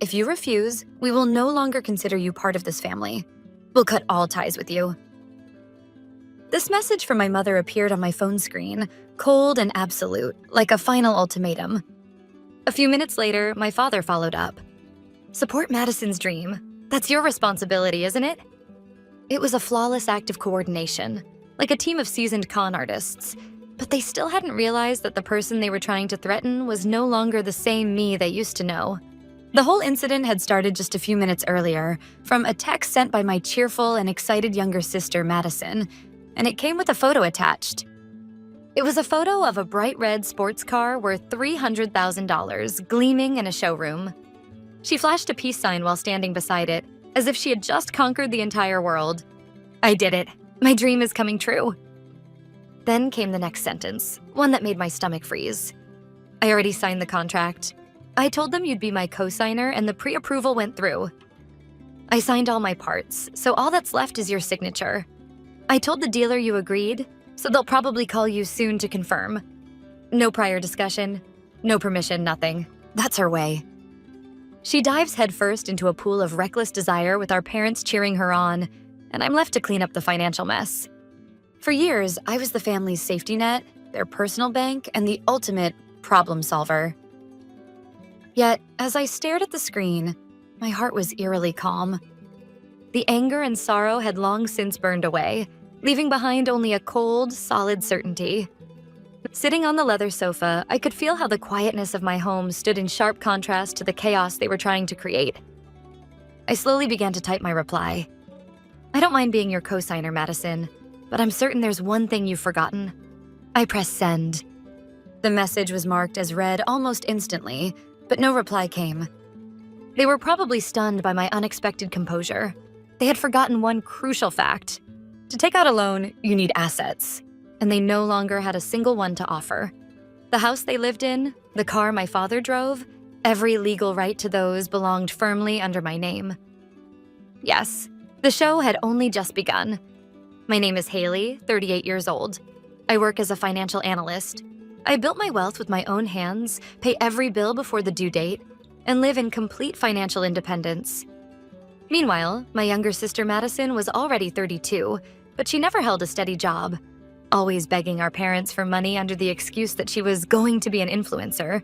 If you refuse, we will no longer consider you part of this family. We'll cut all ties with you." This message from my mother appeared on my phone screen, cold and absolute, like a final ultimatum. A few minutes later, my father followed up. "Support Madison's dream. That's your responsibility, isn't it?" It was a flawless act of coordination, like a team of seasoned con artists, but they still hadn't realized that the person they were trying to threaten was no longer the same me they used to know. The whole incident had started just a few minutes earlier, from a text sent by my cheerful and excited younger sister, Madison, and it came with a photo attached. It was a photo of a bright red sports car worth $300,000 gleaming in a showroom. She flashed a peace sign while standing beside it, as if she had just conquered the entire world. "I did it. My dream is coming true." Then came the next sentence, one that made my stomach freeze. "I already signed the contract. I told them you'd be my co-signer and the pre-approval went through. I signed all my parts, so all that's left is your signature. I told the dealer you agreed, so they'll probably call you soon to confirm. No prior discussion, no permission, nothing. That's her way." She dives headfirst into a pool of reckless desire with our parents cheering her on, and I'm left to clean up the financial mess. For years, I was the family's safety net, their personal bank, and the ultimate problem solver. Yet, as I stared at the screen, my heart was eerily calm. The anger and sorrow had long since burned away, leaving behind only a cold, solid certainty. Sitting on the leather sofa, I could feel how the quietness of my home stood in sharp contrast to the chaos they were trying to create. I slowly began to type my reply. "I don't mind being your co-signer, Madison, but I'm certain there's one thing you've forgotten." I pressed send. The message was marked as read almost instantly, but no reply came. They were probably stunned by my unexpected composure. They had forgotten one crucial fact. To take out a loan, you need assets, and they no longer had a single one to offer. The house they lived in, the car my father drove, every legal right to those belonged firmly under my name. Yes, the show had only just begun. My name is Haley, 38 years old. I work as a financial analyst. I built my wealth with my own hands, pay every bill before the due date, and live in complete financial independence. Meanwhile, my younger sister Madison was already 32, but she never held a steady job, always begging our parents for money under the excuse that she was going to be an influencer,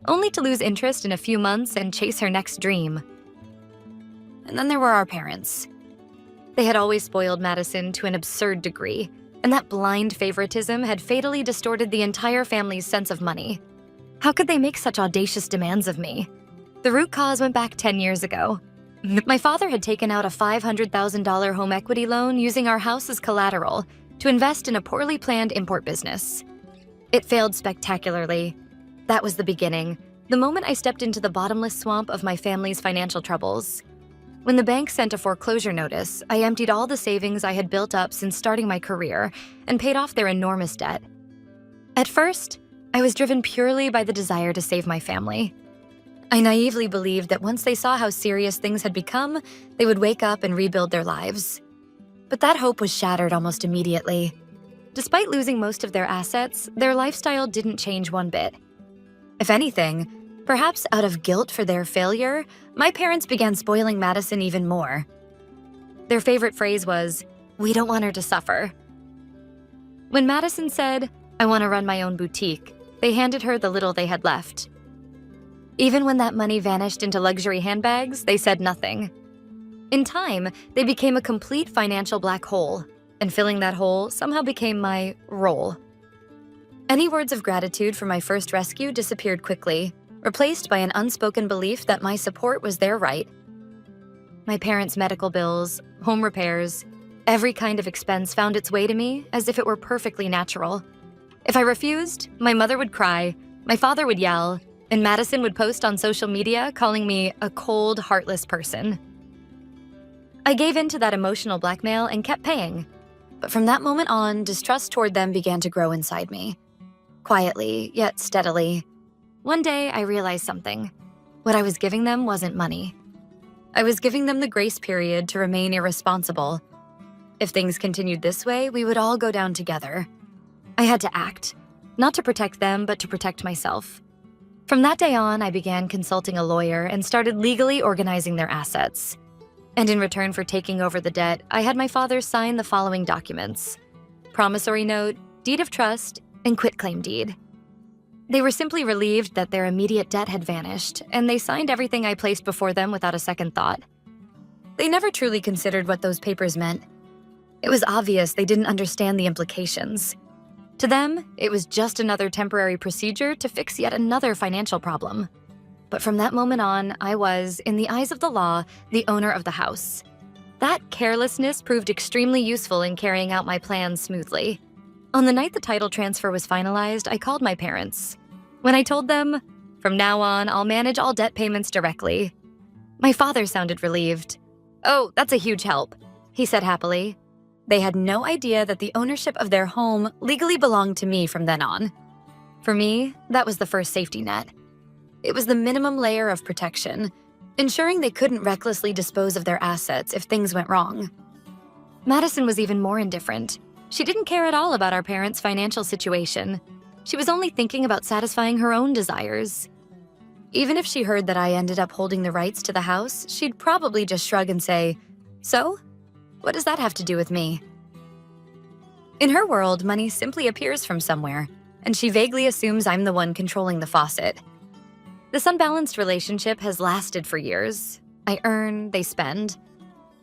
only to lose interest in a few months and chase her next dream. And then there were our parents. They had always spoiled Madison to an absurd degree, and that blind favoritism had fatally distorted the entire family's sense of money. How could they make such audacious demands of me? The root cause went back 10 years ago. My father had taken out a $500,000 home equity loan using our house as collateral to invest in a poorly planned import business. It failed spectacularly. That was the beginning, the moment I stepped into the bottomless swamp of my family's financial troubles. When the bank sent a foreclosure notice, I emptied all the savings I had built up since starting my career and paid off their enormous debt. At first, I was driven purely by the desire to save my family. I naively believed that once they saw how serious things had become, they would wake up and rebuild their lives. But that hope was shattered almost immediately. Despite losing most of their assets, their lifestyle didn't change one bit. If anything, perhaps out of guilt for their failure, my parents began spoiling Madison even more. Their favorite phrase was, "We don't want her to suffer." When Madison said, "I want to run my own boutique," they handed her the little they had left. Even when that money vanished into luxury handbags, they said nothing. In time, they became a complete financial black hole, and filling that hole somehow became my role. Any words of gratitude for my first rescue disappeared quickly, replaced by an unspoken belief that my support was their right. My parents' medical bills, home repairs, every kind of expense found its way to me as if it were perfectly natural. If I refused, my mother would cry, my father would yell, and Madison would post on social media calling me a cold, heartless person. I gave in to that emotional blackmail and kept paying. But from that moment on, distrust toward them began to grow inside me. Quietly, yet steadily. One day, I realized something. What I was giving them wasn't money. I was giving them the grace period to remain irresponsible. If things continued this way, we would all go down together. I had to act, not to protect them, but to protect myself. From that day on, I began consulting a lawyer and started legally organizing their assets. And in return for taking over the debt, I had my father sign the following documents: promissory note, deed of trust, and quitclaim deed. They were simply relieved that their immediate debt had vanished, and they signed everything I placed before them without a second thought. They never truly considered what those papers meant. It was obvious they didn't understand the implications. To them, it was just another temporary procedure to fix yet another financial problem. But from that moment on, I was, in the eyes of the law, the owner of the house. That carelessness proved extremely useful in carrying out my plans smoothly. On the night the title transfer was finalized, I called my parents. When I told them, "From now on, I'll manage all debt payments directly," my father sounded relieved. "Oh, that's a huge help," he said happily. They had no idea that the ownership of their home legally belonged to me from then on. For me, that was the first safety net. It was the minimum layer of protection, ensuring they couldn't recklessly dispose of their assets if things went wrong. Madison was even more indifferent. She didn't care at all about our parents' financial situation. She was only thinking about satisfying her own desires. Even if she heard that I ended up holding the rights to the house, she'd probably just shrug and say, "So? What does that have to do with me?" In her world, money simply appears from somewhere, and she vaguely assumes I'm the one controlling the faucet. This unbalanced relationship has lasted for years. I earn, they spend.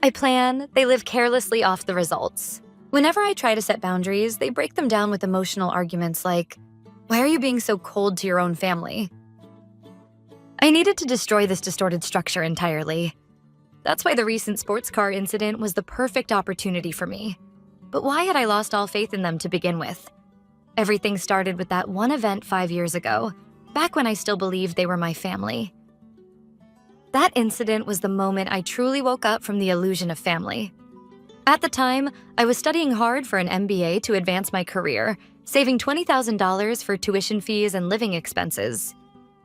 I plan, they live carelessly off the results. Whenever I try to set boundaries, they break them down with emotional arguments like, "Why are you being so cold to your own family?" I needed to destroy this distorted structure entirely. That's why the recent sports car incident was the perfect opportunity for me. But why had I lost all faith in them to begin with? Everything started with that one event 5 years ago, back when I still believed they were my family. That incident was the moment I truly woke up from the illusion of family. At the time, I was studying hard for an MBA to advance my career, saving $20,000 for tuition fees and living expenses.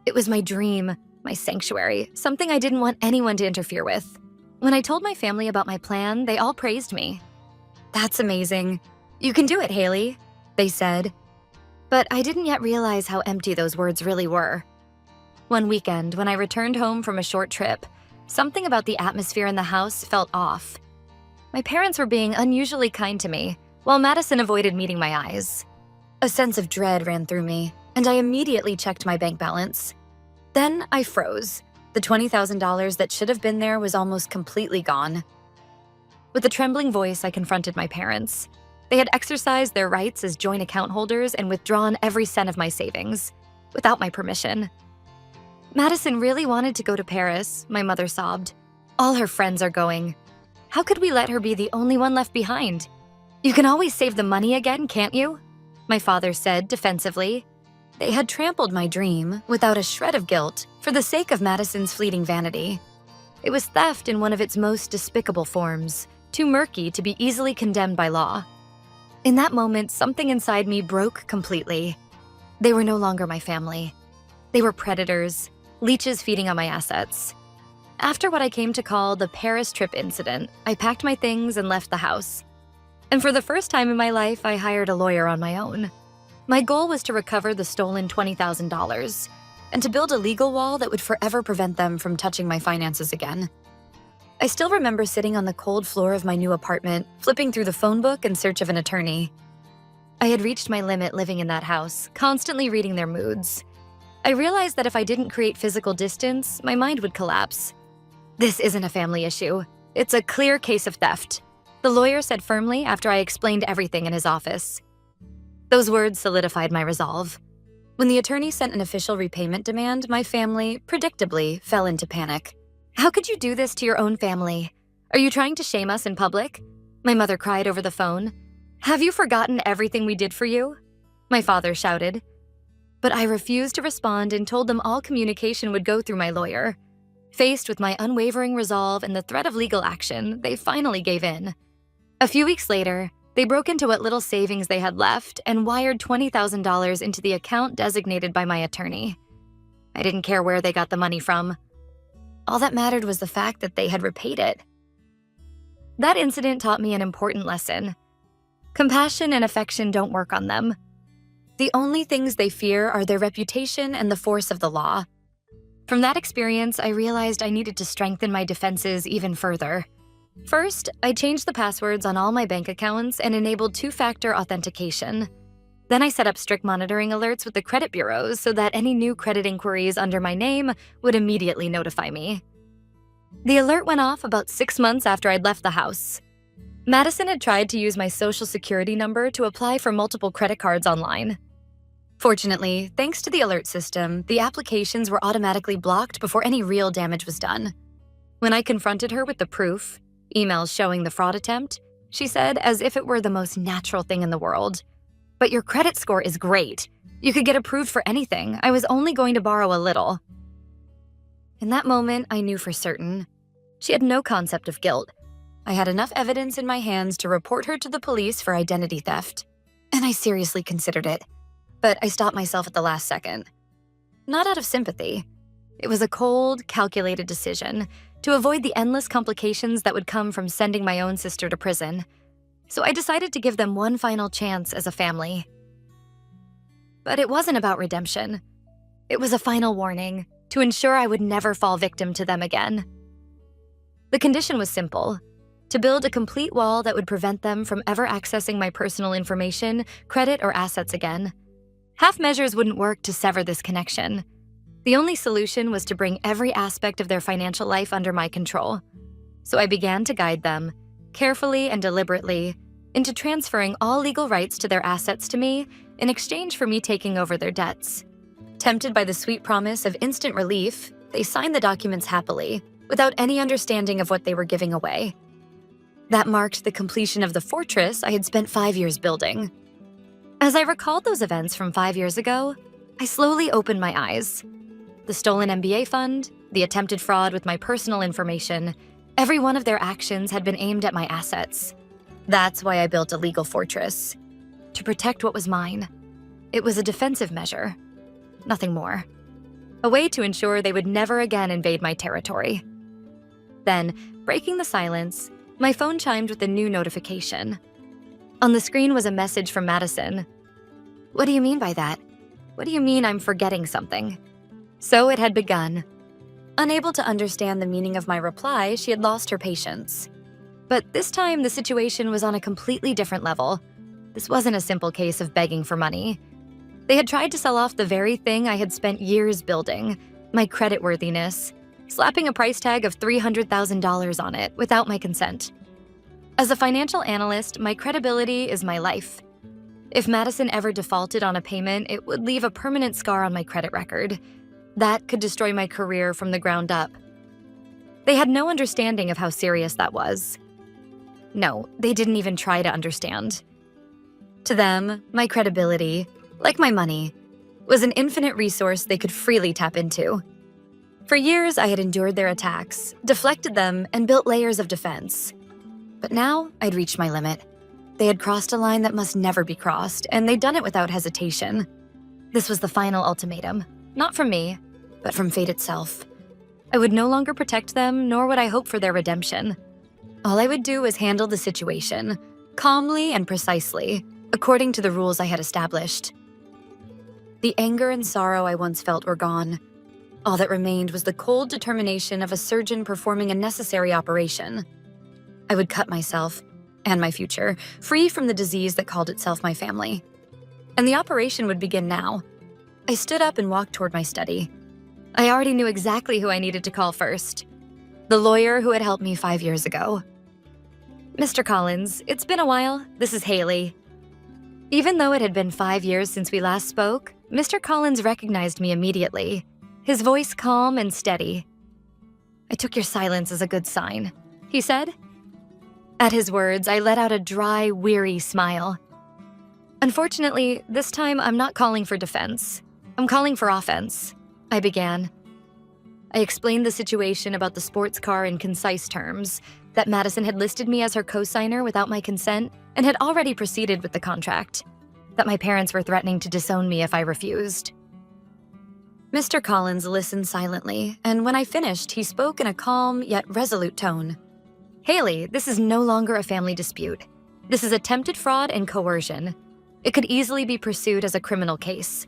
It was my dream, my sanctuary, something I didn't want anyone to interfere with. When I told my family about my plan, they all praised me. "That's amazing. You can do it, Haley," they said. But I didn't yet realize how empty those words really were. One weekend, when I returned home from a short trip, something about the atmosphere in the house felt off. My parents were being unusually kind to me, while Madison avoided meeting my eyes. A sense of dread ran through me, and I immediately checked my bank balance. Then I froze. The $20,000 that should have been there was almost completely gone. With a trembling voice, I confronted my parents. They had exercised their rights as joint account holders and withdrawn every cent of my savings, without my permission. "Madison really wanted to go to Paris," my mother sobbed. "All her friends are going. How could we let her be the only one left behind? You can always save the money again, can't you?" my father said defensively. They had trampled my dream, without a shred of guilt, for the sake of Madison's fleeting vanity. It was theft in one of its most despicable forms, too murky to be easily condemned by law. In that moment, something inside me broke completely. They were no longer my family. They were predators, leeches feeding on my assets. After what I came to call the Paris trip incident, I packed my things and left the house. And for the first time in my life, I hired a lawyer on my own. My goal was to recover the stolen $20,000 and to build a legal wall that would forever prevent them from touching my finances again. I still remember sitting on the cold floor of my new apartment, flipping through the phone book in search of an attorney. I had reached my limit living in that house, constantly reading their moods. I realized that if I didn't create physical distance, my mind would collapse. "This isn't a family issue. It's a clear case of theft," the lawyer said firmly after I explained everything in his office. Those words solidified my resolve. When the attorney sent an official repayment demand, my family, predictably, fell into panic. "How could you do this to your own family? Are you trying to shame us in public?" my mother cried over the phone. "Have you forgotten everything we did for you?" my father shouted. But I refused to respond and told them all communication would go through my lawyer. Faced with my unwavering resolve and the threat of legal action, they finally gave in. A few weeks later, they broke into what little savings they had left and wired $20,000 into the account designated by my attorney. I didn't care where they got the money from. All that mattered was the fact that they had repaid it. That incident taught me an important lesson. Compassion and affection don't work on them. The only things they fear are their reputation and the force of the law. From that experience, I realized I needed to strengthen my defenses even further. First, I changed the passwords on all my bank accounts and enabled two-factor authentication. Then I set up strict monitoring alerts with the credit bureaus so that any new credit inquiries under my name would immediately notify me. The alert went off about 6 months after I'd left the house. Madison had tried to use my social security number to apply for multiple credit cards online. Fortunately, thanks to the alert system, the applications were automatically blocked before any real damage was done. When I confronted her with the proof, emails showing the fraud attempt, she said as if it were the most natural thing in the world, "But your credit score is great. You could get approved for anything. I was only going to borrow a little." In that moment, I knew for certain. She had no concept of guilt. I had enough evidence in my hands to report her to the police for identity theft. And I seriously considered it. But I stopped myself at the last second. Not out of sympathy. It was a cold, calculated decision to avoid the endless complications that would come from sending my own sister to prison. So I decided to give them one final chance as a family. But it wasn't about redemption. It was a final warning to ensure I would never fall victim to them again. The condition was simple: to build a complete wall that would prevent them from ever accessing my personal information, credit, or assets again. Half measures wouldn't work to sever this connection. The only solution was to bring every aspect of their financial life under my control. So I began to guide them, carefully and deliberately, into transferring all legal rights to their assets to me in exchange for me taking over their debts. Tempted by the sweet promise of instant relief, they signed the documents happily, without any understanding of what they were giving away. That marked the completion of the fortress I had spent 5 years building. As I recalled those events from 5 years ago, I slowly opened my eyes. The stolen MBA fund, the attempted fraud with my personal information, every one of their actions had been aimed at my assets. That's why I built a legal fortress. To protect what was mine. It was a defensive measure. Nothing more. A way to ensure they would never again invade my territory. Then, breaking the silence, my phone chimed with a new notification. On the screen was a message from Madison. "What do you mean by that? What do you mean I'm forgetting something?" So it had begun. Unable to understand the meaning of my reply, she had lost her patience. But this time, the situation was on a completely different level. This wasn't a simple case of begging for money. They had tried to sell off the very thing I had spent years building, my creditworthiness, slapping a price tag of $300,000 on it without my consent. As a financial analyst, my credibility is my life. If Madison ever defaulted on a payment, it would leave a permanent scar on my credit record. That could destroy my career from the ground up. They had no understanding of how serious that was. No, they didn't even try to understand. To them, my credibility, like my money, was an infinite resource they could freely tap into. For years, I had endured their attacks, deflected them, and built layers of defense. But now, I'd reached my limit. They had crossed a line that must never be crossed, and they'd done it without hesitation. This was the final ultimatum, not from me, but from fate itself. I would no longer protect them, nor would I hope for their redemption. All I would do was handle the situation, calmly and precisely, according to the rules I had established. The anger and sorrow I once felt were gone. All that remained was the cold determination of a surgeon performing a necessary operation. I would cut myself, and my future, free from the disease that called itself my family. And the operation would begin now. I stood up and walked toward my study. I already knew exactly who I needed to call first. The lawyer who had helped me 5 years ago. "Mr. Collins, it's been a while. This is Haley." Even though it had been 5 years since we last spoke, Mr. Collins recognized me immediately, his voice calm and steady. "I took your silence as a good sign," he said. At his words, I let out a dry, weary smile. "Unfortunately, this time I'm not calling for defense. I'm calling for offense," I began. I explained the situation about the sports car in concise terms, that Madison had listed me as her co-signer without my consent and had already proceeded with the contract, that my parents were threatening to disown me if I refused. Mr. Collins listened silently, and when I finished, he spoke in a calm yet resolute tone. "Haley, this is no longer a family dispute. This is attempted fraud and coercion. It could easily be pursued as a criminal case.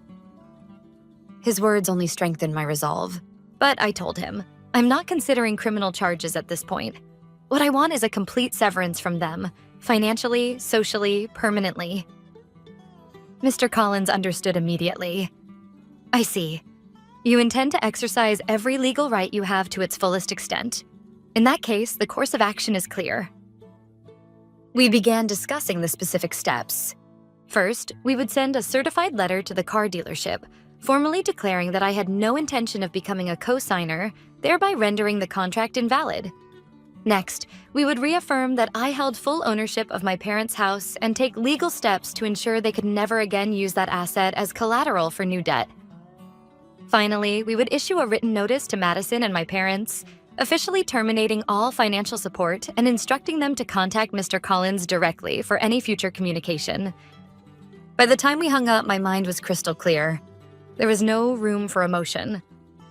His words only strengthened my resolve. But I told him, I'm not considering criminal charges at this point. What I want is a complete severance from them, financially, socially, permanently. Mr. Collins understood immediately. I see. You intend to exercise every legal right you have to its fullest extent. In that case, the course of action is clear. We began discussing the specific steps. First, we would send a certified letter to the car dealership, formally declaring that I had no intention of becoming a co-signer, thereby rendering the contract invalid. Next, we would reaffirm that I held full ownership of my parents' house and take legal steps to ensure they could never again use that asset as collateral for new debt. Finally, we would issue a written notice to Madison and my parents, officially terminating all financial support and instructing them to contact Mr. Collins directly for any future communication. By the time we hung up, my mind was crystal clear. There was no room for emotion.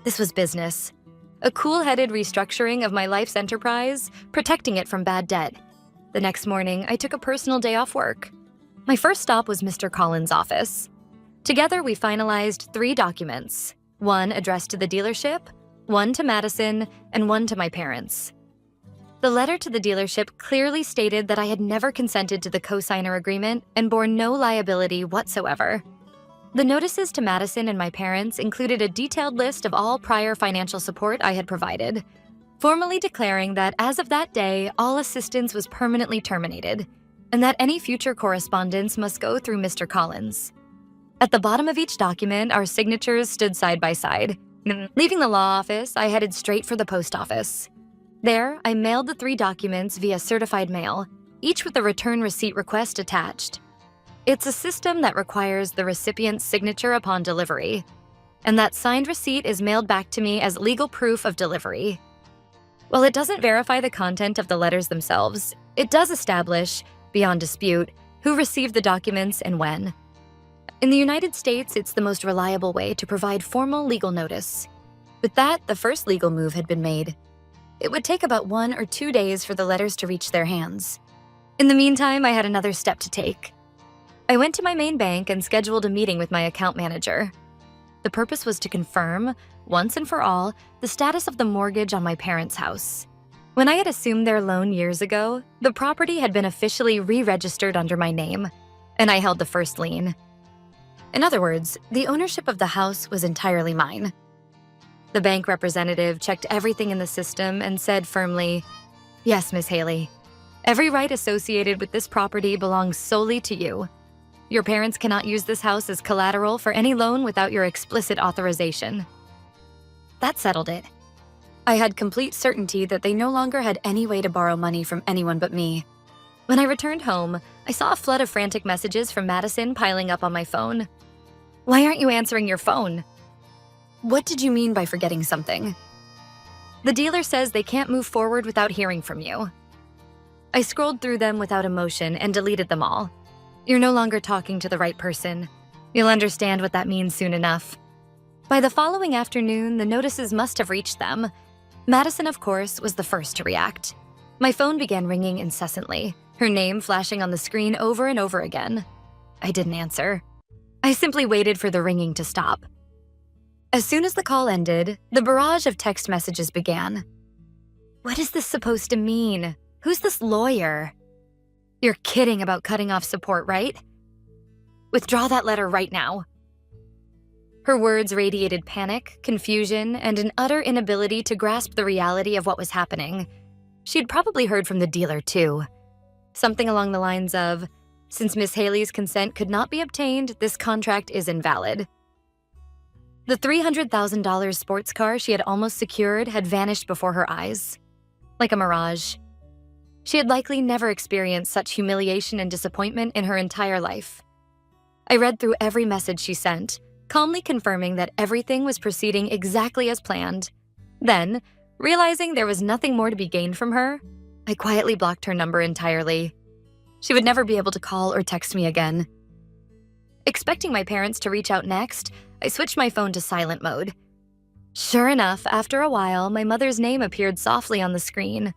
This was business. A cool-headed restructuring of my life's enterprise, protecting it from bad debt. The next morning, I took a personal day off work. My first stop was Mr. Collins' office. Together, we finalized 3 documents, one addressed to the dealership, one to Madison, and one to my parents. The letter to the dealership clearly stated that I had never consented to the co-signer agreement and bore no liability whatsoever. The notices to Madison and my parents included a detailed list of all prior financial support I had provided, formally declaring that as of that day, all assistance was permanently terminated, and that any future correspondence must go through Mr. Collins. At the bottom of each document, our signatures stood side by side. Leaving the law office, I headed straight for the post office. There, I mailed the 3 documents via certified mail, each with a return receipt request attached. It's a system that requires the recipient's signature upon delivery, and that signed receipt is mailed back to me as legal proof of delivery. While it doesn't verify the content of the letters themselves, it does establish, beyond dispute, who received the documents and when. In the United States, it's the most reliable way to provide formal legal notice. With that, the first legal move had been made. It would take about 1 or 2 days for the letters to reach their hands. In the meantime, I had another step to take. I went to my main bank and scheduled a meeting with my account manager. The purpose was to confirm, once and for all, the status of the mortgage on my parents' house. When I had assumed their loan years ago, the property had been officially re-registered under my name, and I held the first lien. In other words, the ownership of the house was entirely mine. The bank representative checked everything in the system and said firmly, "Yes, Miss Haley. Every right associated with this property belongs solely to you. Your parents cannot use this house as collateral for any loan without your explicit authorization." That settled it. I had complete certainty that they no longer had any way to borrow money from anyone but me. When I returned home, I saw a flood of frantic messages from Madison piling up on my phone. "Why aren't you answering your phone?" "What did you mean by forgetting something?" "The dealer says they can't move forward without hearing from you." I scrolled through them without emotion and deleted them all. You're no longer talking to the right person. You'll understand what that means soon enough. By the following afternoon, the notices must have reached them. Madison, of course, was the first to react. My phone began ringing incessantly, her name flashing on the screen over and over again. I didn't answer. I simply waited for the ringing to stop. As soon as the call ended, the barrage of text messages began. What is this supposed to mean? Who's this lawyer? You're kidding about cutting off support, right? Withdraw that letter right now. Her words radiated panic, confusion, and an utter inability to grasp the reality of what was happening. She'd probably heard from the dealer, too. Something along the lines of, "Since Miss Haley's consent could not be obtained, this contract is invalid." The $300,000 sports car she had almost secured had vanished before her eyes, like a mirage. She had likely never experienced such humiliation and disappointment in her entire life. I read through every message she sent, calmly confirming that everything was proceeding exactly as planned. Then, realizing there was nothing more to be gained from her, I quietly blocked her number entirely. She would never be able to call or text me again. Expecting my parents to reach out next, I switched my phone to silent mode. Sure enough, after a while, my mother's name appeared softly on the screen.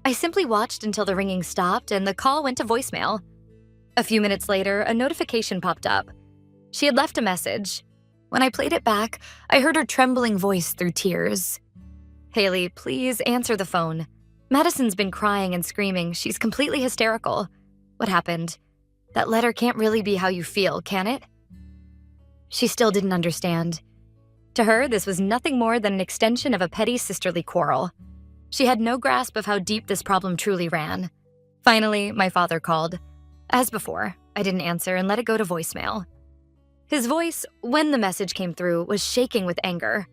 I simply watched until the ringing stopped and the call went to voicemail. A few minutes later, a notification popped up. She had left a message. When I played it back, I heard her trembling voice through tears. "Haley, please answer the phone. Madison's been crying and screaming. She's completely hysterical. What happened? That letter can't really be how you feel, can it?" She still didn't understand. To her, this was nothing more than an extension of a petty sisterly quarrel. She had no grasp of how deep this problem truly ran. Finally, my father called. As before, I didn't answer and let it go to voicemail. His voice, when the message came through, was shaking with anger.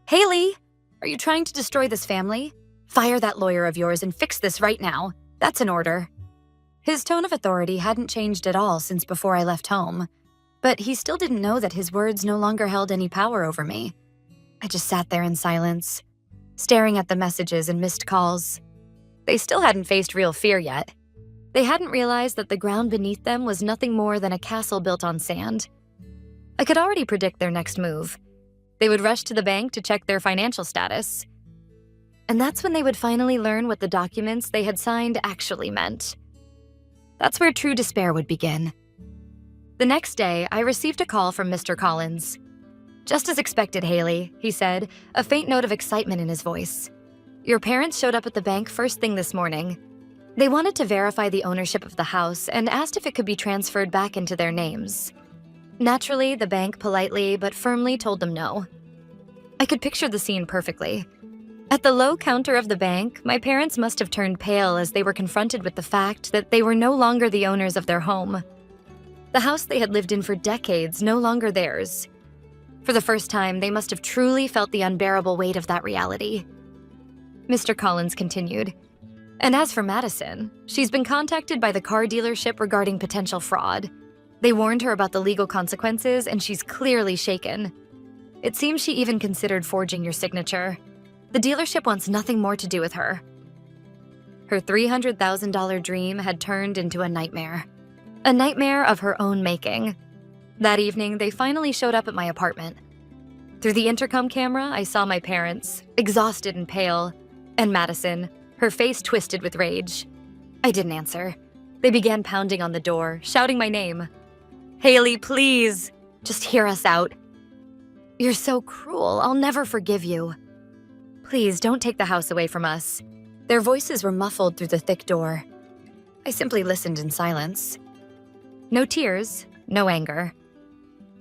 "Haley, are you trying to destroy this family? Fire that lawyer of yours and fix this right now. That's an order." His tone of authority hadn't changed at all since before I left home, but he still didn't know that his words no longer held any power over me. I just sat there in silence, staring at the messages and missed calls. They still hadn't faced real fear yet. They hadn't realized that the ground beneath them was nothing more than a castle built on sand. I could already predict their next move. They would rush to the bank to check their financial status. And that's when they would finally learn what the documents they had signed actually meant. That's where true despair would begin. The next day, I received a call from Mr. Collins. "Just as expected, Haley," he said, a faint note of excitement in his voice. "Your parents showed up at the bank first thing this morning. They wanted to verify the ownership of the house and asked if it could be transferred back into their names. Naturally, the bank politely but firmly told them no." I could picture the scene perfectly. At the low counter of the bank, my parents must have turned pale as they were confronted with the fact that they were no longer the owners of their home. The house they had lived in for decades, no longer theirs. For the first time, they must have truly felt the unbearable weight of that reality. Mr. Collins continued, "And as for Madison, she's been contacted by the car dealership regarding potential fraud. They warned her about the legal consequences, and she's clearly shaken. It seems she even considered forging your signature. The dealership wants nothing more to do with her." Her $300,000 dream had turned into a nightmare of her own making. That evening, they finally showed up at my apartment. Through the intercom camera, I saw my parents, exhausted and pale, and Madison, her face twisted with rage. I didn't answer. They began pounding on the door, shouting my name. "Haley, please, just hear us out. You're so cruel, I'll never forgive you. Please don't take the house away from us." Their voices were muffled through the thick door. I simply listened in silence. No tears, no anger.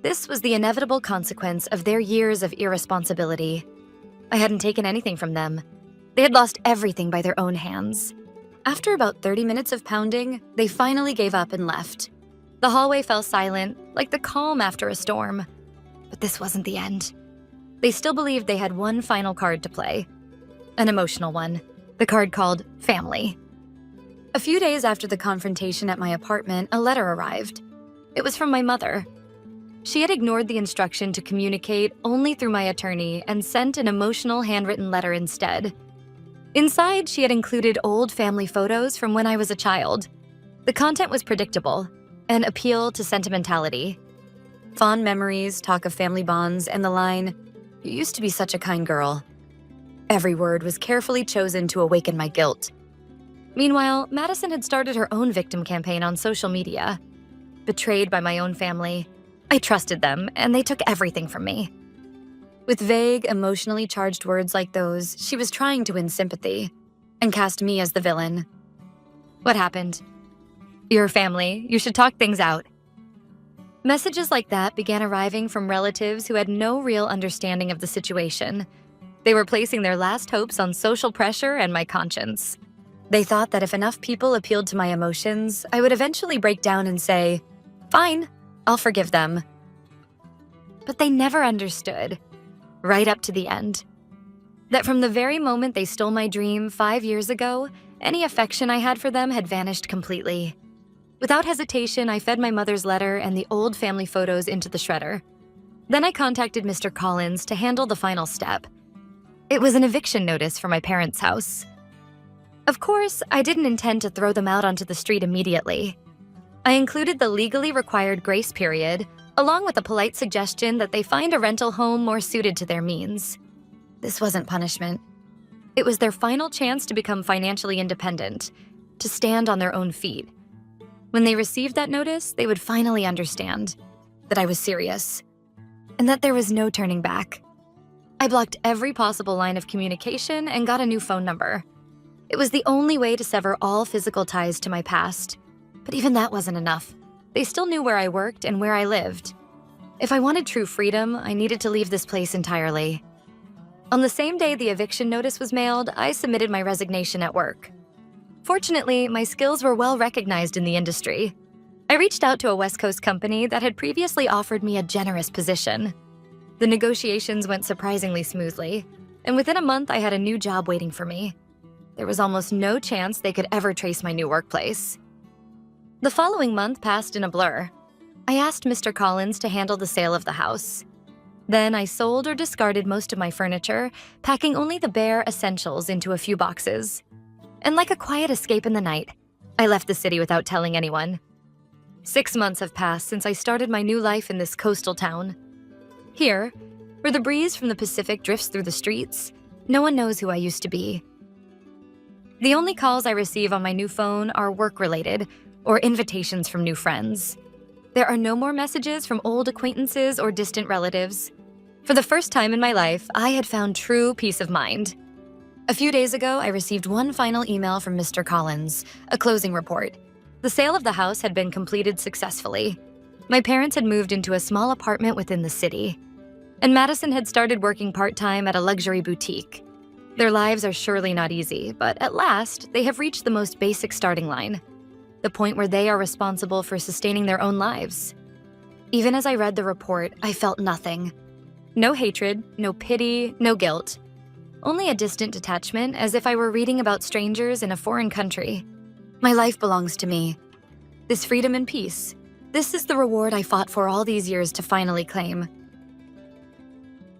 This was the inevitable consequence of their years of irresponsibility. I hadn't taken anything from them. They had lost everything by their own hands. After about 30 minutes of pounding, they finally gave up and left. The hallway fell silent, like the calm after a storm. But this wasn't the end. They still believed they had one final card to play. An emotional one. The card called family. A few days after the confrontation at my apartment, a letter arrived. It was from my mother. She had ignored the instruction to communicate only through my attorney and sent an emotional handwritten letter instead. Inside, she had included old family photos from when I was a child. The content was predictable, an appeal to sentimentality. Fond memories, talk of family bonds, and the line, "You used to be such a kind girl." Every word was carefully chosen to awaken my guilt. Meanwhile, Madison had started her own victim campaign on social media. Betrayed by my own family, I trusted them, and they took everything from me. With vague, emotionally charged words like those, she was trying to win sympathy and cast me as the villain. What happened? "Your family. You should talk things out." Messages like that began arriving from relatives who had no real understanding of the situation. They were placing their last hopes on social pressure and my conscience. They thought that if enough people appealed to my emotions, I would eventually break down and say, "Fine, I'll forgive them." But they never understood, right up to the end, that from the very moment they stole my dream 5 years ago, any affection I had for them had vanished completely. Without hesitation, I fed my mother's letter and the old family photos into the shredder. Then I contacted Mr. Collins to handle the final step. It was an eviction notice for my parents' house. Of course, I didn't intend to throw them out onto the street immediately. I included the legally required grace period, along with a polite suggestion that they find a rental home more suited to their means. This wasn't punishment. It was their final chance to become financially independent, to stand on their own feet. When they received that notice, they would finally understand that I was serious and that there was no turning back. I blocked every possible line of communication and got a new phone number. It was the only way to sever all physical ties to my past. But even that wasn't enough. They still knew where I worked and where I lived. If I wanted true freedom, I needed to leave this place entirely. On the same day the eviction notice was mailed, I submitted my resignation at work. Fortunately, my skills were well recognized in the industry. I reached out to a West Coast company that had previously offered me a generous position. The negotiations went surprisingly smoothly, and within a month I had a new job waiting for me. There was almost no chance they could ever trace my new workplace. The following month passed in a blur. I asked Mr. Collins to handle the sale of the house. Then I sold or discarded most of my furniture, packing only the bare essentials into a few boxes. And like a quiet escape in the night, I left the city without telling anyone. 6 months have passed since I started my new life in this coastal town. Here, where the breeze from the Pacific drifts through the streets, no one knows who I used to be. The only calls I receive on my new phone are work-related or invitations from new friends. There are no more messages from old acquaintances or distant relatives. For the first time in my life, I had found true peace of mind. A few days ago, I received one final email from Mr. Collins, a closing report. The sale of the house had been completed successfully. My parents had moved into a small apartment within the city, and Madison had started working part-time at a luxury boutique. Their lives are surely not easy, but at last, they have reached the most basic starting line, the point where they are responsible for sustaining their own lives. Even as I read the report, I felt nothing. No hatred, no pity, no guilt. Only a distant detachment, as if I were reading about strangers in a foreign country. My life belongs to me. This freedom and peace, this is the reward I fought for all these years to finally claim.